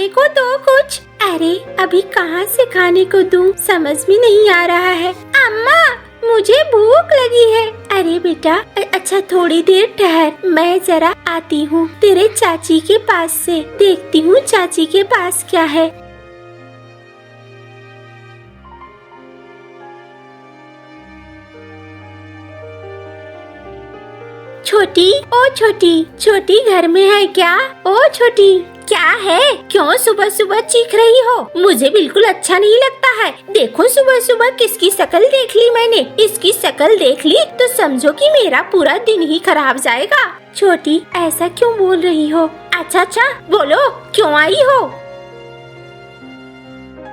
खाने को दो कुछ। अरे अभी कहाँ से खाने को दूँ, समझ में नहीं आ रहा है। अम्मा मुझे भूख लगी है। अरे बेटा अच्छा थोड़ी देर ठहर, मैं जरा आती हूँ तेरे चाची के पास से, देखती हूँ चाची के पास क्या है। छोटी, ओ छोटी, छोटी घर में है क्या? ओ छोटी, क्या है? क्यों सुबह सुबह चीख रही हो? मुझे बिल्कुल अच्छा नहीं लगता है। देखो सुबह सुबह किसकी शक्ल देख ली मैंने। इसकी शक्ल देख ली तो समझो कि मेरा पूरा दिन ही खराब जाएगा। छोटी ऐसा क्यों बोल रही हो? अच्छा बोलो क्यों आई हो?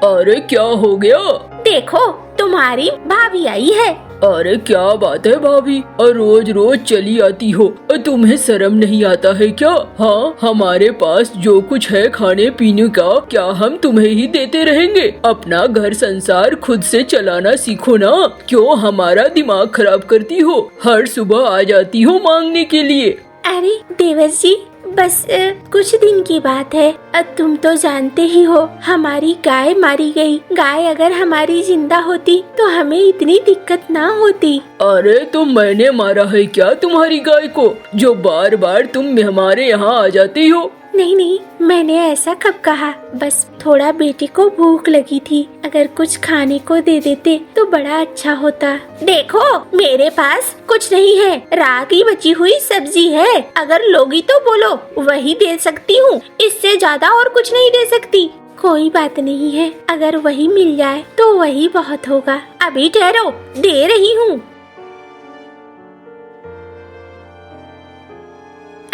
अरे क्या हो गया? देखो तुम्हारी भाभी आई है। अरे क्या बात है भाभी, और रोज रोज चली आती हो, तुम्हें शर्म नहीं आता है क्या? हाँ, हमारे पास जो कुछ है खाने पीने का, क्या हम तुम्हें ही देते रहेंगे? अपना घर संसार खुद से चलाना सीखो ना। क्यों हमारा दिमाग खराब करती हो? हर सुबह आ जाती हो मांगने के लिए। अरे देवर जी बस कुछ दिन की बात है। तुम तो जानते ही हो हमारी गाय मारी गई। गाय अगर हमारी जिंदा होती तो हमें इतनी दिक्कत ना होती। अरे तो मैंने मारा है क्या तुम्हारी गाय को, जो बार बार तुम हमारे यहाँ आ जाती हो? नहीं मैंने ऐसा कब कहा, बस थोड़ा बेटे को भूख लगी थी, अगर कुछ खाने को दे देते तो बड़ा अच्छा होता। देखो मेरे पास कुछ नहीं है, रात की बची हुई सब्जी है, अगर लोगी तो बोलो वही दे सकती हूँ, इससे ज्यादा और कुछ नहीं दे सकती। कोई बात नहीं है, अगर वही मिल जाए तो वही बहुत होगा। अभी ठहरो, दे रही हूँ।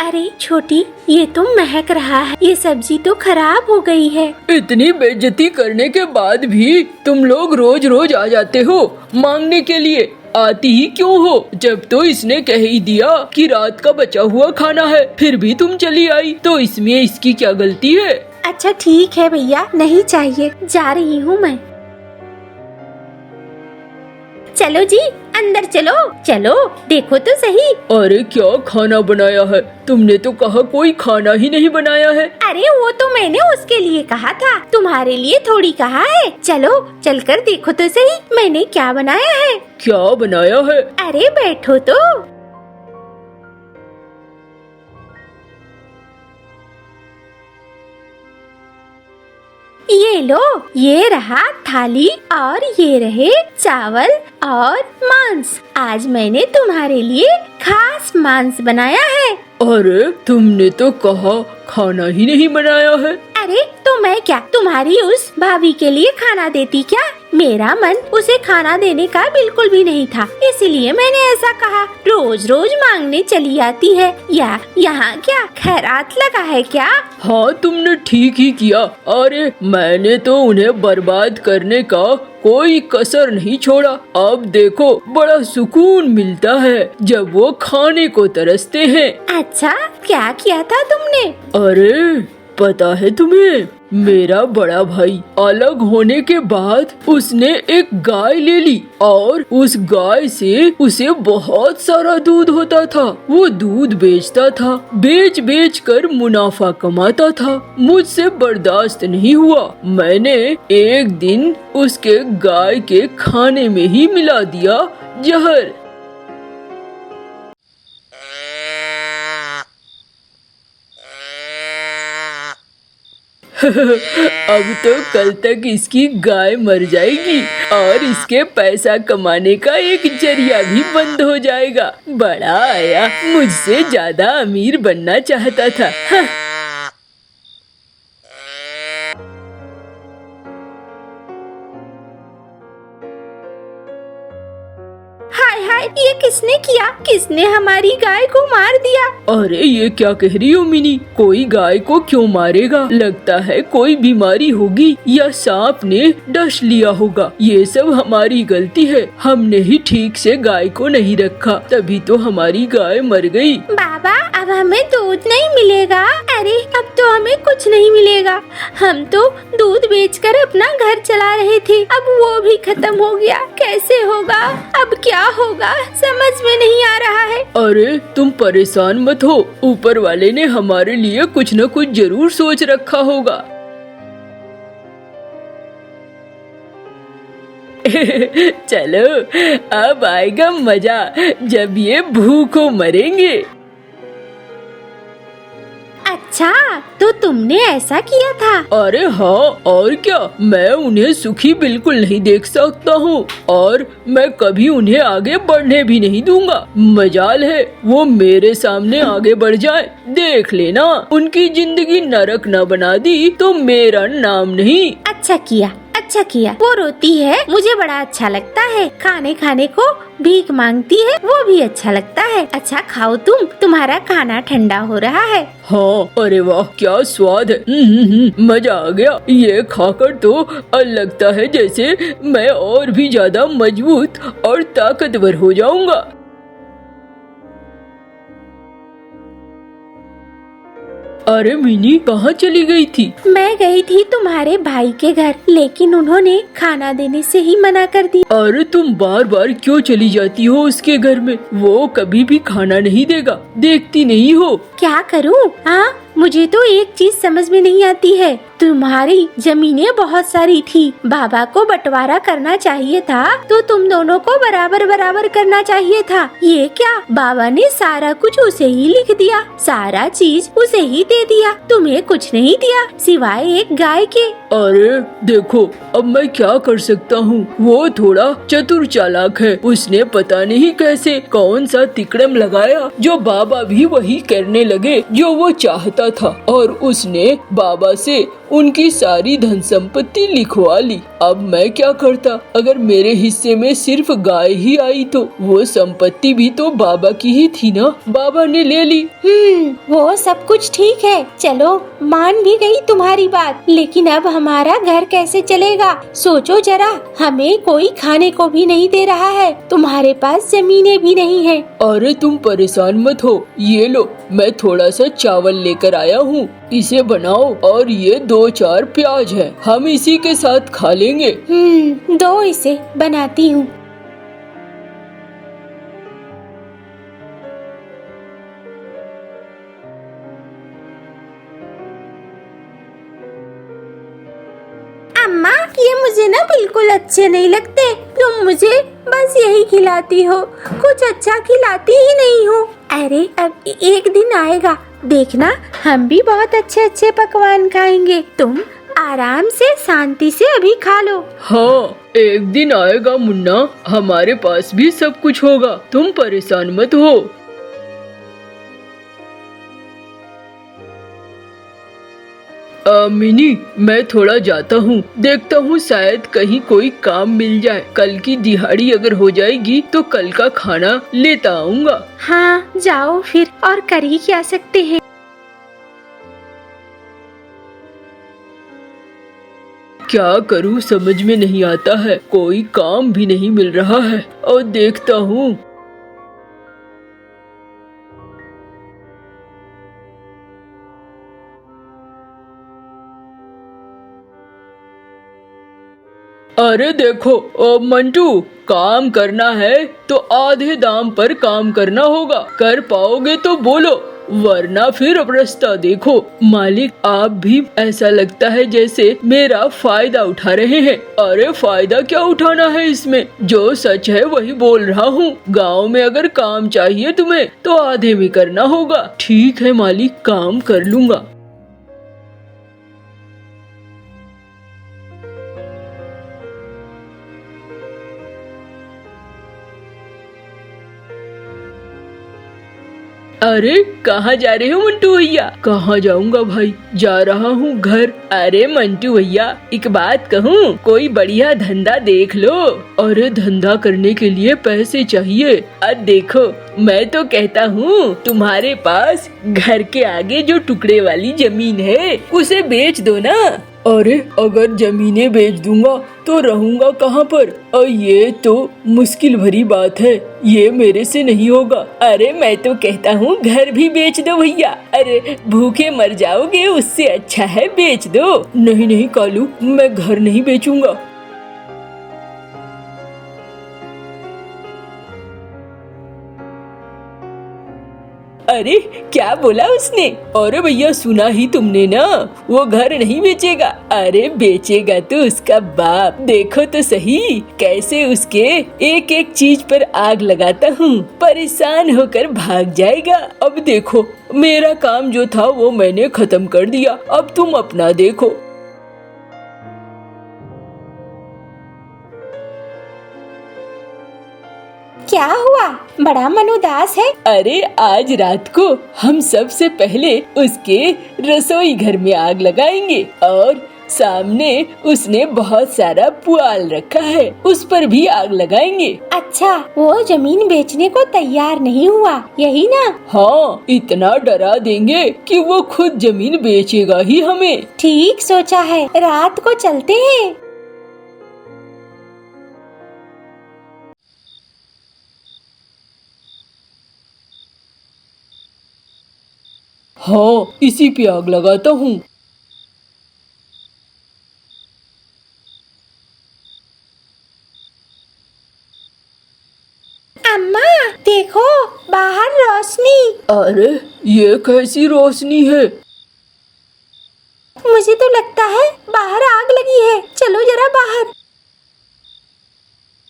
अरे छोटी ये तो महक रहा है, ये सब्जी तो खराब हो गई है। इतनी बेइज्जती करने के बाद भी तुम लोग रोज रोज आ जाते हो मांगने के लिए। आती ही क्यों हो, जब तो इसने कह ही दिया कि रात का बचा हुआ खाना है, फिर भी तुम चली आई, तो इसमें इसकी क्या गलती है? अच्छा ठीक है भैया, नहीं चाहिए, जा रही हूँ मैं। चलो जी अंदर चलो, चलो देखो तो सही। अरे क्या खाना बनाया है? तुमने तो कहा कोई खाना ही नहीं बनाया है। अरे वो तो मैंने उसके लिए कहा था, तुम्हारे लिए थोड़ी कहा है। चलो चलकर देखो तो सही मैंने क्या बनाया है। क्या बनाया है? अरे बैठो तो। ये लो, ये रहा थाली और ये रहे चावल और मांस। आज मैंने तुम्हारे लिए खास मांस बनाया है। अरे तुमने तो कहा खाना ही नहीं बनाया है। अरे तो मैं क्या तुम्हारी उस भाभी के लिए खाना देती क्या? मेरा मन उसे खाना देने का बिल्कुल भी नहीं था, इसलिए मैंने ऐसा कहा। रोज रोज मांगने चली आती है, या यहाँ क्या खैरात लगा है क्या? हाँ तुमने ठीक ही किया। अरे मैंने तो उन्हें बर्बाद करने का कोई कसर नहीं छोड़ा। अब देखो बड़ा सुकून मिलता है जब वो खाने को तरसते हैं। अच्छा क्या किया था तुमने? अरे पता है तुम्हें, मेरा बड़ा भाई अलग होने के बाद उसने एक गाय ले ली और उस गाय से उसे बहुत सारा दूध होता था। वो दूध बेचता था, बेच बेच कर मुनाफा कमाता था। मुझसे बर्दाश्त नहीं हुआ, मैंने एक दिन उसके गाय के खाने में ही मिला दिया जहर। अब तो कल तक इसकी गाय मर जाएगी और इसके पैसा कमाने का एक जरिया भी बंद हो जाएगा। बड़ा आया, मुझसे ज्यादा अमीर बनना चाहता था। हाँ। हाय ये किसने किया? किसने हमारी गाय को मार दिया? अरे ये क्या कह रही हो मिनी? कोई गाय को क्यों मारेगा? लगता है कोई बीमारी होगी या सांप ने डस लिया होगा। ये सब हमारी गलती है, हमने ही ठीक से गाय को नहीं रखा, तभी तो हमारी गाय मर गई। बाबा अब हमें दूध नहीं मिलेगा। अरे अब तो हमें कुछ नहीं मिलेगा, हम तो दूध बेचकर अपना घर चला रहे थे, अब वो भी खत्म हो गया। कैसे होगा? अब क्या होगा समझ में नहीं आ रहा है। अरे तुम परेशान मत हो, ऊपर वाले ने हमारे लिए कुछ न कुछ जरूर सोच रखा होगा। चलो अब आएगा मजा जब ये भूखों मरेंगे। अच्छा, तो तुमने ऐसा किया था? अरे हाँ, और क्या, मैं उन्हें सुखी बिल्कुल नहीं देख सकता हूँ और मैं कभी उन्हें आगे बढ़ने भी नहीं दूंगा। मजाल है वो मेरे सामने आगे बढ़ जाए। देख लेना, उनकी जिंदगी नरक न बना दी तो मेरा नाम नहीं। अच्छा किया, अच्छा किया। वो रोती है मुझे बड़ा अच्छा लगता है, खाने खाने को भीख मांगती है वो भी अच्छा लगता है। अच्छा खाओ, तुम्हारा खाना ठंडा हो रहा है। हाँ, अरे वाह क्या स्वाद है। मजा आ गया। ये खाकर तो लगता है जैसे मैं और भी ज्यादा मजबूत और ताकतवर हो जाऊंगा। अरे मिनी कहाँ चली गई थी? मैं गई थी तुम्हारे भाई के घर, लेकिन उन्होंने खाना देने से ही मना कर दिया। अरे तुम बार बार क्यों चली जाती हो उसके घर में? वो कभी भी खाना नहीं देगा, देखती नहीं हो? क्या करूँ? हाँ, मुझे तो एक चीज समझ में नहीं आती है। तुम्हारी जमीनें बहुत सारी थी, बाबा को बंटवारा करना चाहिए था तो तुम दोनों को बराबर बराबर करना चाहिए था। ये क्या, बाबा ने सारा कुछ उसे ही लिख दिया, सारा चीज उसे ही दे दिया, तुम्हें कुछ नहीं दिया सिवाय एक गाय के। अरे देखो, अब मैं क्या कर सकता हूँ? वो थोड़ा चतुर चालाक है, उसने पता नहीं कैसे कौन सा तिकड़म लगाया जो बाबा भी वही करने लगे जो वो चाहता था, और उसने बाबा से उनकी सारी धन संपत्ति लिखवा ली। अब मैं क्या करता? अगर मेरे हिस्से में सिर्फ गाय ही आई तो वो संपत्ति भी तो बाबा की ही थी ना, बाबा ने ले ली। वो सब कुछ ठीक है, चलो मान भी गई तुम्हारी बात, लेकिन अब हमारा घर कैसे चलेगा? सोचो जरा, हमें कोई खाने को भी नहीं दे रहा है, तुम्हारे पास जमीनें भी नहीं है। अरे तुम परेशान मत हो, ये लो मैं थोड़ा सा चावल लेकर आया हूँ, इसे बनाओ, और ये 2-4 प्याज है, हम इसी के साथ खा लेंगे। दो इसे बनाती हूँ। अम्मा, ये मुझे ना बिल्कुल अच्छे नहीं लगते, तुम मुझे बस यही खिलाती हो, कुछ अच्छा खिलाती ही नहीं हो। अरे अब एक दिन आएगा, देखना हम भी बहुत अच्छे अच्छे पकवान खाएंगे, तुम आराम से शांति से अभी खा लो। हाँ, एक दिन आएगा मुन्ना, हमारे पास भी सब कुछ होगा, तुम परेशान मत हो। मिनी, मैं थोड़ा जाता हूँ, देखता हूँ शायद कहीं कोई काम मिल जाए। कल की दिहाड़ी अगर हो जाएगी तो कल का खाना लेता आऊँगा। हाँ जाओ फिर, और कर ही क्या सकते हैं। क्या करूँ समझ में नहीं आता है, कोई काम भी नहीं मिल रहा है, और देखता हूँ। अरे देखो मंटू, काम करना है तो आधे दाम पर काम करना होगा, कर पाओगे तो बोलो, वरना फिर अब रास्ता देखो। मालिक, आप भी ऐसा लगता है जैसे मेरा फायदा उठा रहे हैं। अरे फायदा क्या उठाना है इसमें, जो सच है वही बोल रहा हूँ। गांव में अगर काम चाहिए तुम्हें तो आधे में करना होगा। ठीक है मालिक, काम कर लूँगा। अरे कहाँ जा रहे हो मंटू भैया? कहाँ जाऊँगा भाई, जा रहा हूँ घर। अरे मंटू भैया, एक बात कहूँ, कोई बढ़िया धंधा देख लो। अरे धंधा करने के लिए पैसे चाहिए। देखो मैं तो कहता हूँ तुम्हारे पास घर के आगे जो टुकड़े वाली जमीन है उसे बेच दो ना। अरे अगर जमीनें बेच दूंगा तो रहूंगा कहाँ पर? और ये तो मुश्किल भरी बात है, ये मेरे से नहीं होगा। अरे मैं तो कहता हूँ घर भी बेच दो भैया। अरे भूखे मर जाओगे, उससे अच्छा है बेच दो। नहीं नहीं कालू, मैं घर नहीं बेचूंगा। अरे क्या बोला उसने? अरे भैया सुना ही तुमने ना, वो घर नहीं बेचेगा। अरे बेचेगा तो उसका बाप। देखो तो सही कैसे उसके एक एक चीज पर आग लगाता हूँ, परेशान होकर भाग जाएगा। अब देखो मेरा काम जो था वो मैंने खत्म कर दिया, अब तुम अपना देखो। क्या हुआ? बड़ा मन उदास है। अरे आज रात को हम सबसे पहले उसके रसोई घर में आग लगाएंगे और सामने उसने बहुत सारा पुआल रखा है, उस पर भी आग लगाएंगे। अच्छा, वो जमीन बेचने को तैयार नहीं हुआ, यही ना? हाँ, इतना डरा देंगे कि वो खुद जमीन बेचेगा ही हमें। ठीक सोचा है, रात को चलते हैं। हाँ, इसी पे आग लगाता हूँ। अम्मा देखो, बाहर रोशनी। अरे ये कैसी रोशनी है? मुझे तो लगता है बाहर आग लगी है, चलो जरा बाहर।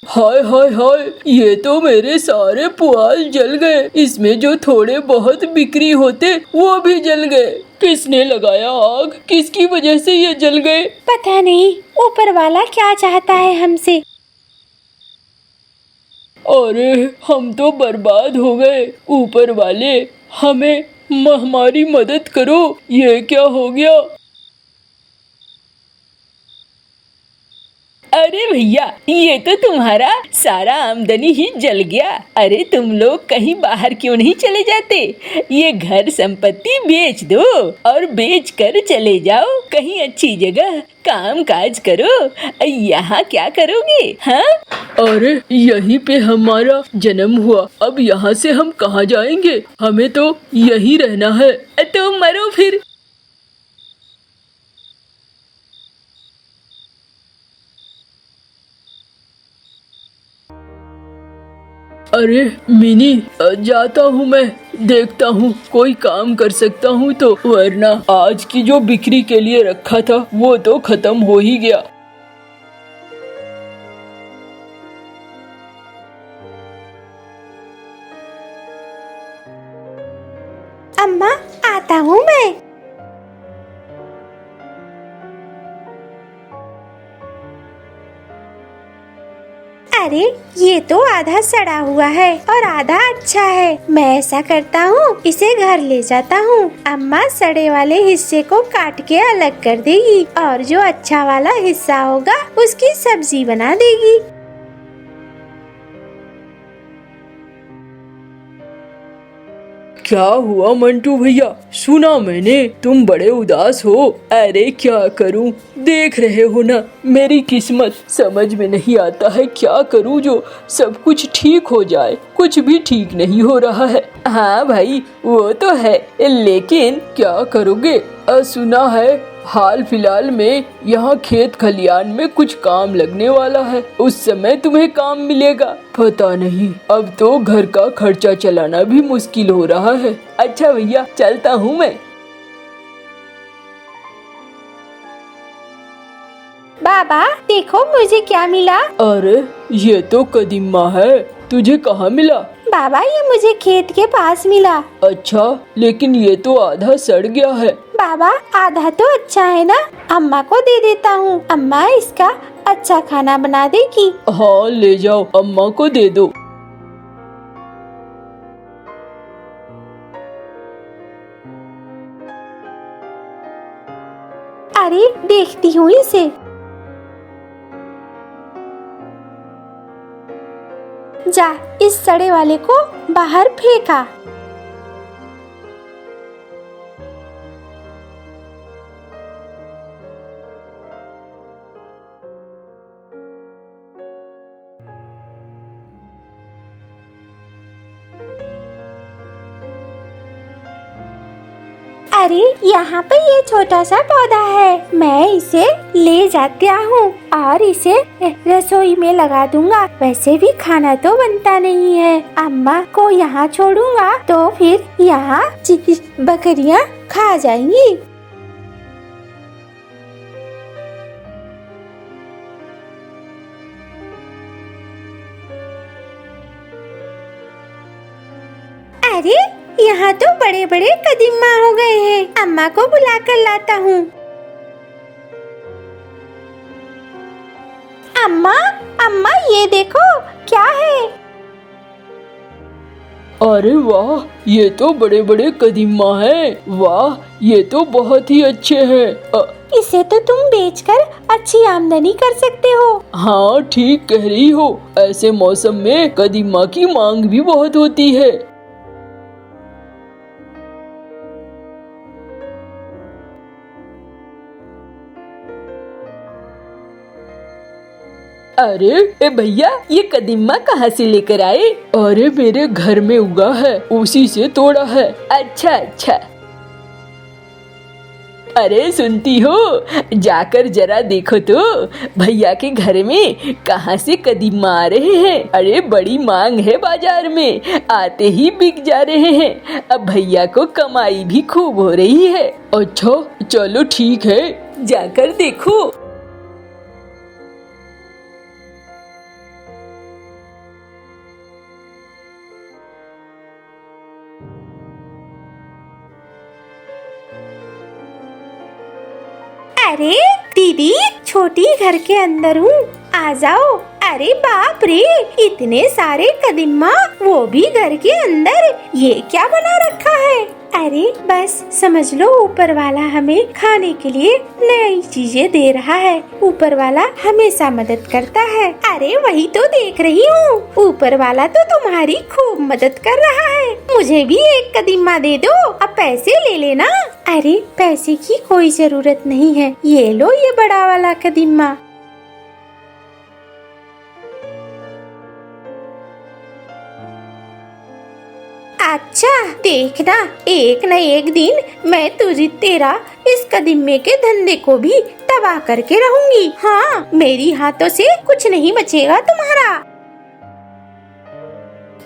हाय हाय हाय, ये तो मेरे सारे पुआल जल गए। इसमें जो थोड़े बहुत बिक्री होते वो भी जल गए। किसने लगाया आग? किसकी वजह से ये जल गए? पता नहीं ऊपर वाला क्या चाहता है हमसे। अरे हम तो बर्बाद हो गए। ऊपर वाले हमें हमारी मदद करो, ये क्या हो गया? अरे भैया ये तो तुम्हारा सारा आमदनी ही जल गया। अरे तुम लोग कहीं बाहर क्यों नहीं चले जाते? ये घर संपत्ति बेच दो और बेच कर चले जाओ कहीं अच्छी जगह, काम काज करो। यहाँ क्या करोगे? हाँ, अरे यहीं पे हमारा जन्म हुआ, अब यहाँ से हम कहाँ जाएंगे? हमें तो यहीं रहना है। तो मरो फिर। अरे मिनी, जाता हूँ मैं, देखता हूँ कोई काम कर सकता हूँ तो, वरना आज की जो बिक्री के लिए रखा था वो तो खत्म हो ही गया। अम्मा आता हूँ मैं। अरे ये तो आधा सड़ा हुआ है और आधा अच्छा है। मैं ऐसा करता हूँ, इसे घर ले जाता हूँ। अम्मा सड़े वाले हिस्से को काट के अलग कर देगी और जो अच्छा वाला हिस्सा होगा उसकी सब्जी बना देगी। क्या हुआ मंटू भैया? सुना मैंने तुम बड़े उदास हो। अरे क्या करूं, देख रहे हो ना मेरी किस्मत। समझ में नहीं आता है क्या करूं जो सब कुछ ठीक हो जाए। कुछ भी ठीक नहीं हो रहा है। हाँ भाई वो तो है, लेकिन क्या करोगे? सुना है हाल फिलहाल में यहाँ खेत खलियान में कुछ काम लगने वाला है, उस समय तुम्हें काम मिलेगा। पता नहीं, अब तो घर का खर्चा चलाना भी मुश्किल हो रहा है। अच्छा भैया चलता हूँ मैं। बाबा देखो मुझे क्या मिला। अरे ये तो कदीमा है, तुझे कहाँ मिला? बाबा ये मुझे खेत के पास मिला। अच्छा, लेकिन ये तो आधा सड़ गया है। बाबा आधा तो अच्छा है ना, अम्मा को दे देता हूँ, अम्मा इसका अच्छा खाना बना देगी। हाँ ले जाओ, अम्मा को दे दो। अरे देखती हूँ इसे। जा इस सड़े वाले को बाहर फेंका। अरे यहाँ पे ये छोटा सा पौधा है, मैं इसे ले जाता हूँ और इसे रसोई में लगा दूंगा। वैसे भी खाना तो बनता नहीं है, अम्मा को यहाँ छोड़ूंगा तो फिर यहाँ बकरियाँ खा जाएंगी। अरे यहाँ तो बड़े बड़े कदीमा हो गए हैं, अम्मा को बुला कर लाता हूँ। अम्मा अम्मा ये देखो क्या है। अरे वाह, ये तो बड़े बड़े कदीमा हैं। वाह, ये तो बहुत ही अच्छे हैं। इसे तो तुम बेचकर अच्छी आमदनी कर सकते हो। हाँ, ठीक कह रही हो। ऐसे मौसम में कदीमा की मांग भी बहुत होती है। अरे ए भैया, ये कदीमा कहाँ से लेकर आए? अरे मेरे घर में उगा है, उसी से तोड़ा है। अच्छा अच्छा। अरे सुनती हो, जाकर जरा देखो तो भैया के घर में कहाँ से कदीमा आ रहे हैं। अरे बड़ी मांग है बाजार में, आते ही बिक जा रहे हैं। अब भैया को कमाई भी खूब हो रही है। अच्छा चलो ठीक है, जाकर देखो। अरे दीदी, छोटी घर के अंदर हूँ, आ जाओ। अरे बाप रे, इतने सारे कदीमा, वो भी घर के अंदर। ये क्या बना रखा है? अरे बस समझ लो, ऊपर वाला हमें खाने के लिए नई चीजें दे रहा है। ऊपर वाला हमेशा मदद करता है। अरे वही तो देख रही हूँ, ऊपर वाला तो तुम्हारी खूब मदद कर रहा है। मुझे भी एक कदीमा दे दो, अब पैसे ले लेना। अरे पैसे की कोई जरूरत नहीं है, ये लो ये बड़ा वाला कदीमा। अच्छा देखना, एक न एक दिन मैं तेरा इस कदीमे के धंधे को भी तबाह करके रहूंगी। हाँ, मेरी हाथों से कुछ नहीं बचेगा तुम्हारा।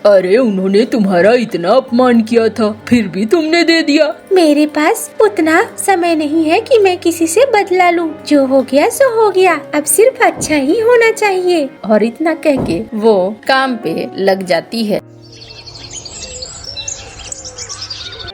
अरे उन्होंने तुम्हारा इतना अपमान किया था, फिर भी तुमने दे दिया। मेरे पास उतना समय नहीं है कि मैं किसी से बदला लूं। जो हो गया सो हो गया, अब सिर्फ अच्छा ही होना चाहिए। और इतना कह के वो काम पे लग जाती है।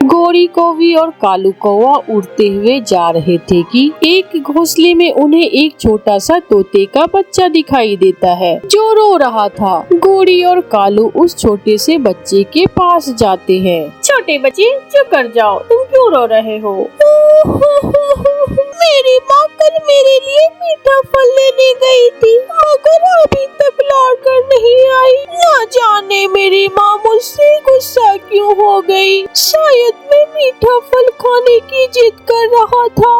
गोरी कौवी और कालू कौवा उड़ते हुए जा रहे थे कि एक घोंसले में उन्हें एक छोटा सा तोते का बच्चा दिखाई देता है जो रो रहा था। गोरी और कालू उस छोटे से बच्चे के पास जाते हैं। छोटे बच्चे चुप कर जाओ, तुम क्यों रो रहे हो? मेरी माँ कल मेरे लिए मीठा फल लेने गई थी, मगर अभी तक लौट कर नहीं आई। न जाने मेरी माँ मुझसे गुस्सा क्यों हो गई। शायद मैं मीठा फल खाने की जिद कर रहा था,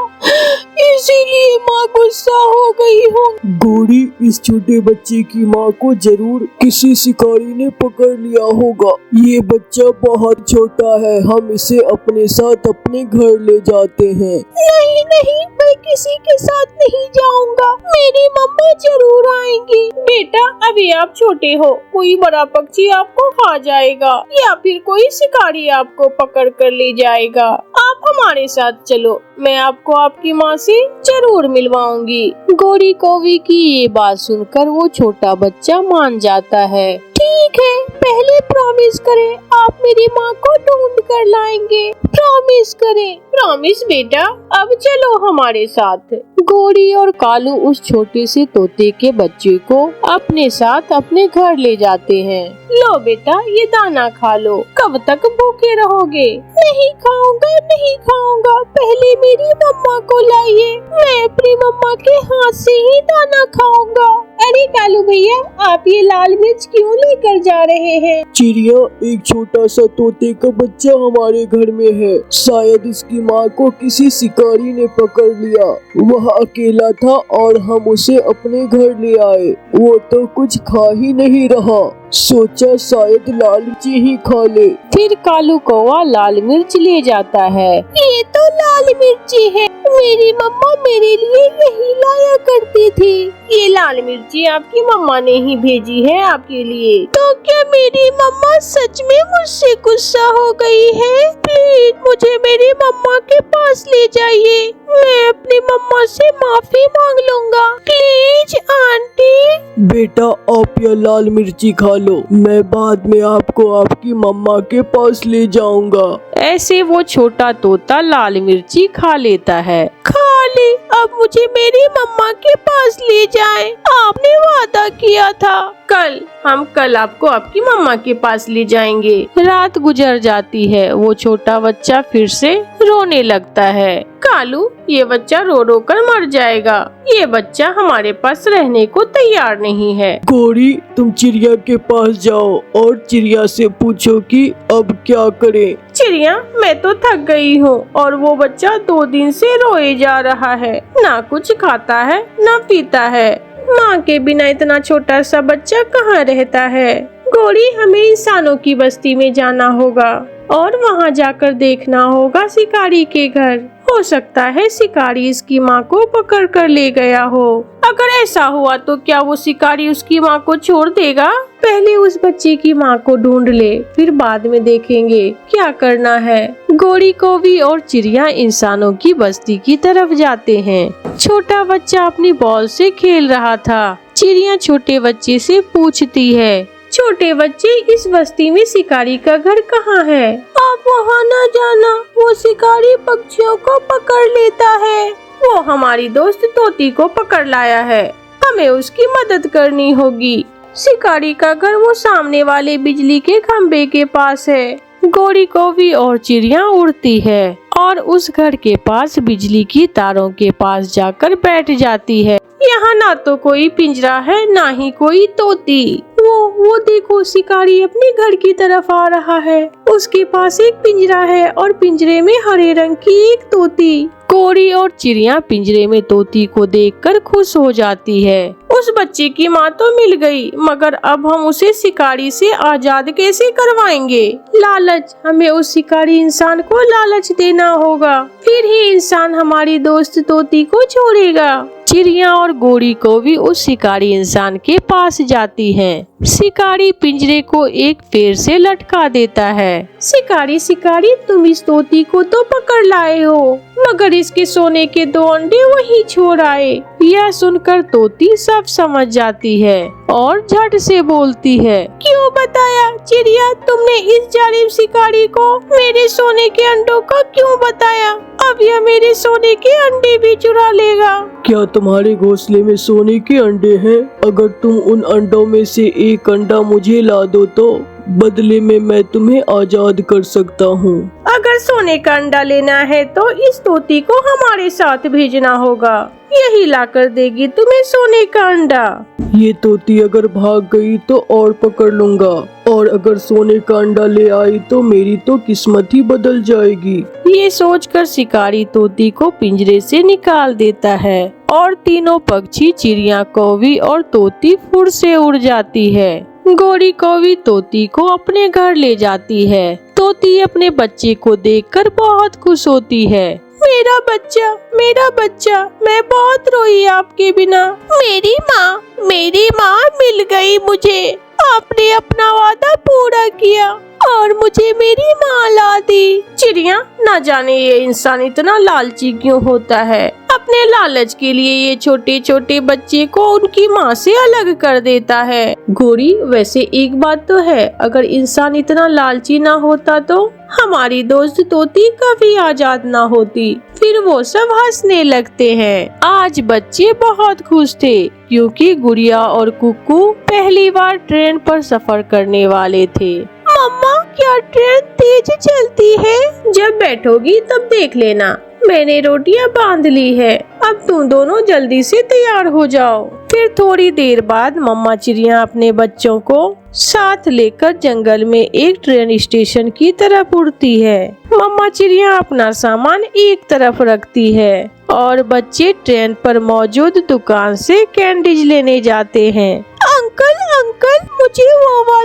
इसीलिए माँ गुस्सा हो गई हो। गोरी, इस छोटे बच्चे की माँ को जरूर किसी शिकारी ने पकड़ लिया होगा। ये बच्चा बहुत छोटा है, हम इसे अपने साथ अपने घर ले जाते हैं। नहीं नहीं, मैं किसी के साथ नहीं जाऊंगा, मेरी मम्मा जरूर आएंगी। बेटा अभी आप छोटे हो, कोई बड़ा पक्षी आपको खा जाएगा या फिर कोई शिकारी आपको पकड़ कर ले जाएगा। आप हमारे साथ चलो, मैं आपको आपकी माँ से जरूर मिलवाऊंगी। गोरी कौवी की ये बात सुनकर वो छोटा बच्चा मान जाता है। ठीक है, पहले प्रॉमिस करें आप मेरी माँ को ढूंढ कर लाएंगे। प्रॉमिस करें। प्रॉमिस बेटा, अब चलो हमारे साथ। गोरी और कालू उस छोटे से तोते के बच्चे को अपने साथ अपने घर ले जाते हैं। लो बेटा, ये दाना खा लो, कब तक भूखे रहोगे? नहीं खाऊंगा, नहीं खाऊंगा, पहले मेरी मम्मा को लाइए, मैं अपनी मम्मा के हाथ से ही दाना खाऊंगा। अरे कालू भैया, आप ये लाल मिर्च क्यों लेकर जा रहे हैं? चिड़िया, एक छोटा सा तोते का बच्चा हमारे घर में है। शायद इसकी माँ को किसी शिकारी ने पकड़ लिया। वह अकेला था और हम उसे अपने घर ले आए। वो तो कुछ खा ही नहीं रहा। सोचा शायद लाल मिर्ची ही खा ले। फिर कालू कौवा लाल मिर्च ले जाता है। ये तो लाल मिर्ची है, मेरी मम्मा मेरे लिए यही लाया करती थी। ये लाल मिर्ची आपकी मम्मा ने ही भेजी है आपके लिए। तो क्या मेरी मम्मा सच में मुझसे गुस्सा हो गई है? प्लीज मुझे मेरी मम्मा के पास ले जाइए, मैं अपनी मम्मा से माफी मांग लूंगा। Please aunty. बेटा आप यह लाल मिर्ची खा लो, मैं बाद में आपको आपकी मम्मा के पास ले जाऊंगा। ऐसे वो छोटा तोता लाल मिर्ची खा लेता है। खा ली, अब मुझे मेरी मम्मा के पास ले जाएं। आपने वादा किया था। हम कल आपको आपकी मम्मा के पास ले जाएंगे। रात गुजर जाती है, वो छोटा बच्चा फिर से रोने लगता है। कालू, ये बच्चा रो रो कर मर जाएगा। ये बच्चा हमारे पास रहने को तैयार नहीं है। गौरी, तुम चिड़िया के पास जाओ और चिड़िया से पूछो कि अब क्या करें। चिड़िया, मैं तो थक गई हूँ और वो बच्चा 2 दिन से रोए जा रहा है, ना कुछ खाता है ना पीता है। माँ के बिना इतना छोटा सा बच्चा कहाँ रहता है? गौरी, हमें इंसानों की बस्ती में जाना होगा और वहाँ जाकर देखना होगा शिकारी के घर। हो सकता है शिकारी इसकी माँ को पकड़ कर ले गया हो। अगर ऐसा हुआ तो क्या वो शिकारी उसकी माँ को छोड़ देगा? पहले उस बच्चे की माँ को ढूंढ ले, फिर बाद में देखेंगे क्या करना है। गौरी, कौवी और चिड़िया इंसानों की बस्ती की तरफ जाते हैं। छोटा बच्चा अपनी बॉल से खेल रहा था। चिड़िया छोटे बच्चे से पूछती है, छोटे बच्चे, इस बस्ती में शिकारी का घर कहाँ है? आप वहाँ न जाना, वो शिकारी पक्षियों को पकड़ लेता है। वो हमारी दोस्त तोती को पकड़ लाया है, हमें उसकी मदद करनी होगी। शिकारी का घर वो सामने वाले बिजली के खम्भे के पास है। गौरी, कौवी और चिड़िया उड़ती है और उस घर के पास बिजली की तारों के पास जाकर बैठ जाती है। यहाँ ना तो कोई पिंजरा है ना ही कोई तोती। वो देखो, शिकारी अपने घर की तरफ आ रहा है। उसके पास एक पिंजरा है और पिंजरे में हरे रंग की एक तोती। गौरी और चिड़िया पिंजरे में तोती को देखकर खुश हो जाती है। उस बच्चे की माँ तो मिल गई, मगर अब हम उसे शिकारी से आजाद कैसे करवाएंगे? लालच, हमें उस शिकारी इंसान को लालच देना होगा, फिर ही इंसान हमारी दोस्त तोती को छोड़ेगा। चिड़िया और गौरी को भी उस शिकारी इंसान के पास जाती हैं। शिकारी पिंजरे को एक पेड़ से लटका देता है। शिकारी, तुम इस तोती को तो पकड़ लाए हो, मगर इसके सोने के 2 अंडे वहीं छोड़ आए। यह सुनकर तोती सब समझ जाती है और झट से बोलती है, क्यों बताया चिड़िया? तुमने इस जालिम शिकारी को मेरे सोने के अंडों का क्यों बताया? अब यह मेरे सोने के अंडे भी चुरा लेगा। क्या तुम्हारे घोंसले में सोने के अंडे हैं? अगर तुम उन अंडों में से एक अंडा मुझे ला दो तो बदले में मैं तुम्हें आजाद कर सकता हूँ। अगर सोने का अंडा लेना है तो इस तोती को हमारे साथ भेजना होगा, यही लाकर देगी तुम्हें सोने का अंडा। ये तोती अगर भाग गई तो और पकड़ लूंगा, और अगर सोने का अंडा ले आई तो मेरी तो किस्मत ही बदल जाएगी। ये सोचकर शिकारी तोती को पिंजरे से निकाल देता है और तीनों पक्षी, चिड़िया, कौवी और तोती फुर से उड़ जाती है। गौरी, कौवी तोती को अपने घर ले जाती है। तोती अपने बच्चे को देखकर बहुत खुश होती है। मेरा बच्चा, मैं बहुत रोई आपके बिना। मेरी माँ मिल गई मुझे। आपने अपना वादा पूरा किया और मुझे मेरी माँ ला दी। चिड़िया, ना जाने ये इंसान इतना लालची क्यों होता है। अपने लालच के लिए ये छोटे छोटे बच्चे को उनकी माँ से अलग कर देता है। गौरी, वैसे एक बात तो है, अगर इंसान इतना लालची ना होता तो हमारी दोस्त तोती कभी आजाद ना होती। फिर वो सब हंसने लगते हैं। आज बच्चे बहुत खुश थे क्योंकि गुड़िया और कुक्कू पहली बार ट्रेन पर सफर करने वाले थे। मम्मा, क्या ट्रेन तेज चलती है? जब बैठोगी तब देख लेना। मैंने रोटियां बांध ली है, अब तुम दोनों जल्दी से तैयार हो जाओ। फिर थोड़ी देर बाद मम्मा चिड़िया अपने बच्चों को साथ लेकर जंगल में एक ट्रेन स्टेशन की तरफ उड़ती है। मम्मा चिड़िया अपना सामान एक तरफ रखती है और बच्चे ट्रेन पर मौजूद दुकान से कैंडीज लेने जाते हैं। अंकल, मुझे वो वाला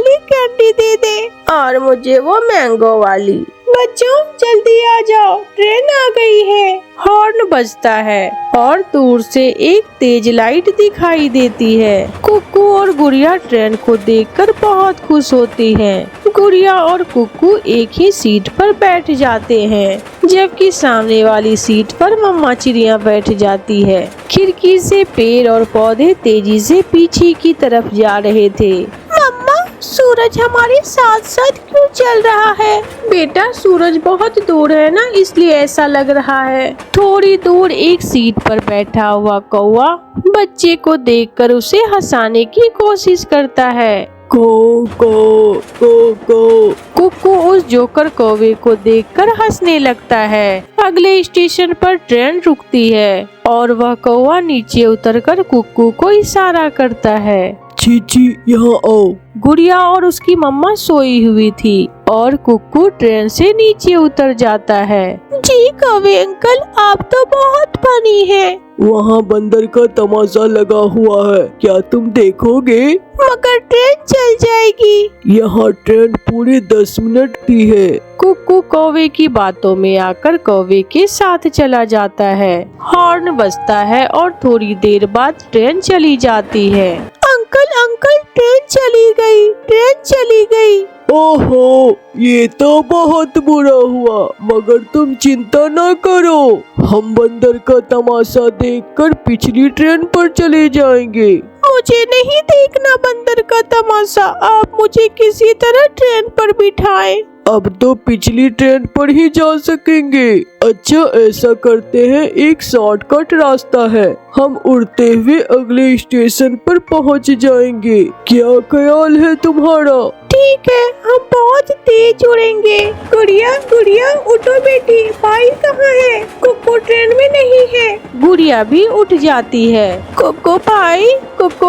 और मुझे वो मैंगो वाली। बच्चों जल्दी आ जाओ, ट्रेन आ गई है। हॉर्न बजता है और दूर से एक तेज लाइट दिखाई देती है। कुक्कू और गुड़िया ट्रेन को देखकर बहुत खुश होती हैं। गुड़िया और कुक्कू एक ही सीट पर बैठ जाते हैं, जबकि सामने वाली सीट पर मम्मा चिड़िया बैठ जाती है। खिड़की से पेड़ और पौधे तेजी से पीछे की तरफ जा रहे थे। मम्मा, सूरज हमारे साथ साथ क्यों चल रहा है? बेटा, सूरज बहुत दूर है ना, इसलिए ऐसा लग रहा है। थोड़ी दूर एक सीट पर बैठा हुआ कौवा बच्चे को देखकर उसे हंसाने की कोशिश करता है। को को को को कुक्कू उस जोकर कौवे को देखकर हंसने लगता है। अगले स्टेशन पर ट्रेन रुकती है और वह कौवा नीचे उतरकर कुक्कू को इशारा करता है। चीची यहाँ आओ। गुड़िया और उसकी मम्मा सोई हुई थी और कुक्कू ट्रेन से नीचे उतर जाता है। जी कौवे अंकल, आप तो बहुत फनी हैं। वहाँ बंदर का तमाशा लगा हुआ है, क्या तुम देखोगे? मगर ट्रेन चल जाएगी। यहाँ ट्रेन पूरे 10 मिनट की है। कुक्कू कौवे की बातों में आकर कौवे के साथ चला जाता है। हॉर्न बजता है और थोड़ी देर बाद ट्रेन चली जाती है। अंकल अंकल, ट्रेन चली गई, ट्रेन चली गई। ओहो, ये तो बहुत बुरा हुआ, मगर तुम चिंता न करो, हम बंदर का तमाशा देखकर पिछली ट्रेन पर चले जाएंगे। मुझे नहीं देखना बंदर का तमाशा, आप मुझे किसी तरह ट्रेन पर बिठाएं। अब तो पिछली ट्रेन पर ही जा सकेंगे। अच्छा, ऐसा करते हैं, एक शॉर्टकट रास्ता है, हम उड़ते हुए अगले स्टेशन पर पहुंच जाएंगे। क्या ख्याल है तुम्हारा? ठीक है, हम बहुत तेज उड़ेंगे। गुड़िया गुड़िया उठो बेटी, भाई कहाँ है? कुक्कू ट्रेन में नहीं है। गुड़िया भी उठ जाती है। कुक्कू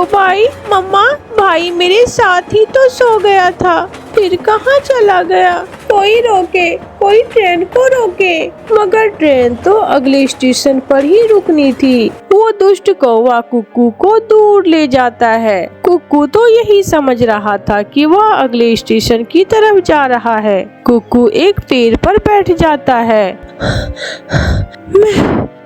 भाई, मम्मा, भाई मेरे साथ ही तो सो गया था, फिर कहाँ चला गया? कोई रोके, कोई ट्रेन को रोके। मगर ट्रेन तो अगले स्टेशन पर ही रुकनी थी। वो दुष्ट कौवा कुक्कू को दूर ले जाता है। कुक्कू तो यही समझ रहा था कि वह अगले स्टेशन की तरफ जा रहा है। कुक्कू एक पेड़ पर बैठ जाता है।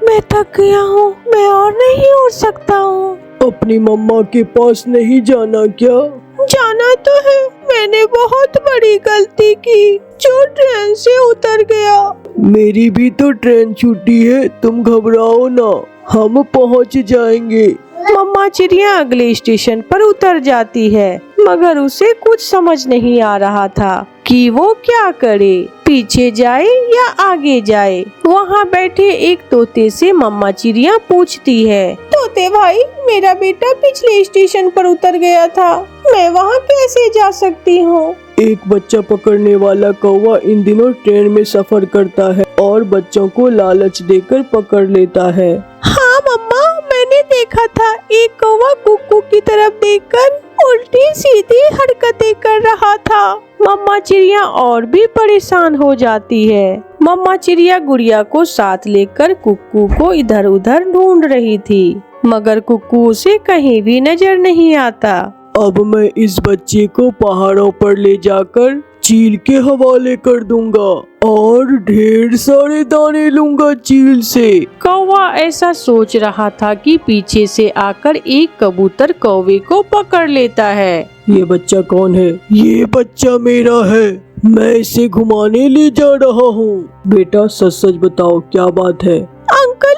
मैं थक गया हूँ, मैं और नहीं उड़ सकता हूँ। अपनी मम्मा के पास नहीं जाना क्या? जाना तो है, मैंने बहुत बड़ी गलती की जो ट्रेन से उतर गया। मेरी भी तो ट्रेन छूटी है, तुम घबराओ ना, हम पहुंच जाएंगे। मम्मा चिड़िया अगले स्टेशन पर उतर जाती है, मगर उसे कुछ समझ नहीं आ रहा था कि वो क्या करे, पीछे जाए या आगे जाए। वहाँ बैठे एक तोते से मम्मा चिड़िया पूछती है, तोते भाई, मेरा बेटा पिछले स्टेशन पर उतर गया था, मैं वहाँ कैसे जा सकती हूँ? एक बच्चा पकड़ने वाला कौवा इन दिनों ट्रेन में सफर करता है और बच्चों को लालच देकर पकड़ लेता है। हाँ मम्मा, मैंने देखा था, एक कौवा कुक्कू की तरफ देखकर उल्टी सीधी हरकतें कर रहा था। मम्मा चिड़िया और भी परेशान हो जाती है। मम्मा चिड़िया गुड़िया को साथ लेकर कुक्कू को इधर उधर ढूंढ रही थी, मगर कुक्कू उसे कहीं भी नजर नहीं आता। अब मैं इस बच्चे को पहाड़ों पर ले जाकर चील के हवाले कर दूंगा और ढेर सारे दाने लूंगा चील से। कौवा ऐसा सोच रहा था कि पीछे से आकर एक कबूतर कौवे को पकड़ लेता है। ये बच्चा कौन है? ये बच्चा मेरा है, मैं इसे घुमाने ले जा रहा हूँ। बेटा सच सच बताओ, क्या बात है? अंकल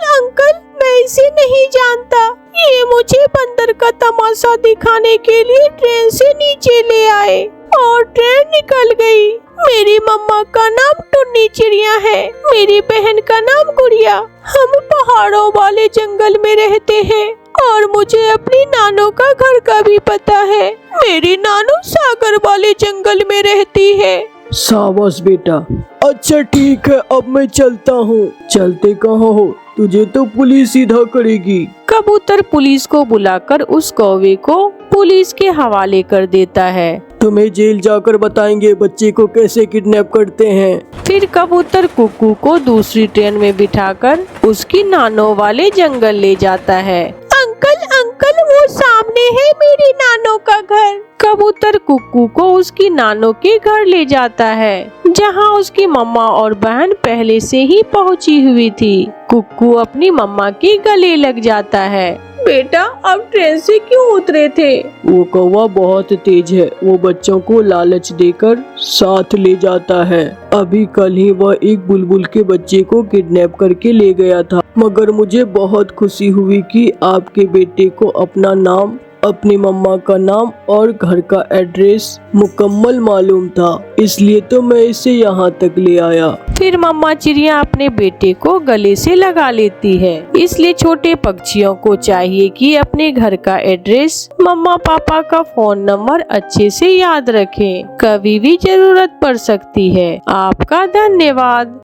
मैं इसे नहीं जानता, ये मुझे बंदर का तमाशा दिखाने के लिए ट्रेन से नीचे ले आए और ट्रेन निकल गई। मेरी मम्मा का नाम टुन्नी चिड़िया है, मेरी बहन का नाम गुड़िया। हम पहाड़ों वाले जंगल में रहते हैं और मुझे अपनी नानों का घर का भी पता है। मेरी नानू सागर वाले जंगल में रहती है। शाबाश बेटा। अच्छा ठीक है, अब मैं चलता हूँ। चलते कहाँ हो? तुझे तो पुलिस सीधा करेगी। कबूतर पुलिस को बुलाकर उस कौवे को पुलिस के हवाले कर देता है। तुम्हें जेल जाकर बताएंगे बच्चे को कैसे किडनैप करते हैं। फिर कबूतर कुक्कू को दूसरी ट्रेन में बिठाकर उसकी नानों वाले जंगल ले जाता है। अंकल वो सामने है मेरी नानों का घर। कबूतर लेकर कुक्कू को उसकी नानों के घर ले जाता है, जहाँ उसकी मम्मा और बहन पहले से ही पहुँची हुई थी। कुक्कू अपनी मम्मा के गले लग जाता है। बेटा, आप ट्रेन से क्यों उतरे थे? वो कौवा बहुत तेज है, वो बच्चों को लालच देकर साथ ले जाता है। अभी कल ही वह एक बुलबुल के बच्चे को किडनैप करके ले गया था, मगर मुझे बहुत खुशी हुई कि आपके बेटे को अपना नाम, अपनी मम्मा का नाम और घर का एड्रेस मुकम्मल मालूम था, इसलिए तो मैं इसे यहाँ तक ले आया। फिर मम्मा चिड़िया अपने बेटे को गले से लगा लेती है। इसलिए छोटे पक्षियों को चाहिए कि अपने घर का एड्रेस, मम्मा पापा का फोन नंबर अच्छे से याद रखें, कभी भी जरूरत पड़ सकती है। आपका धन्यवाद।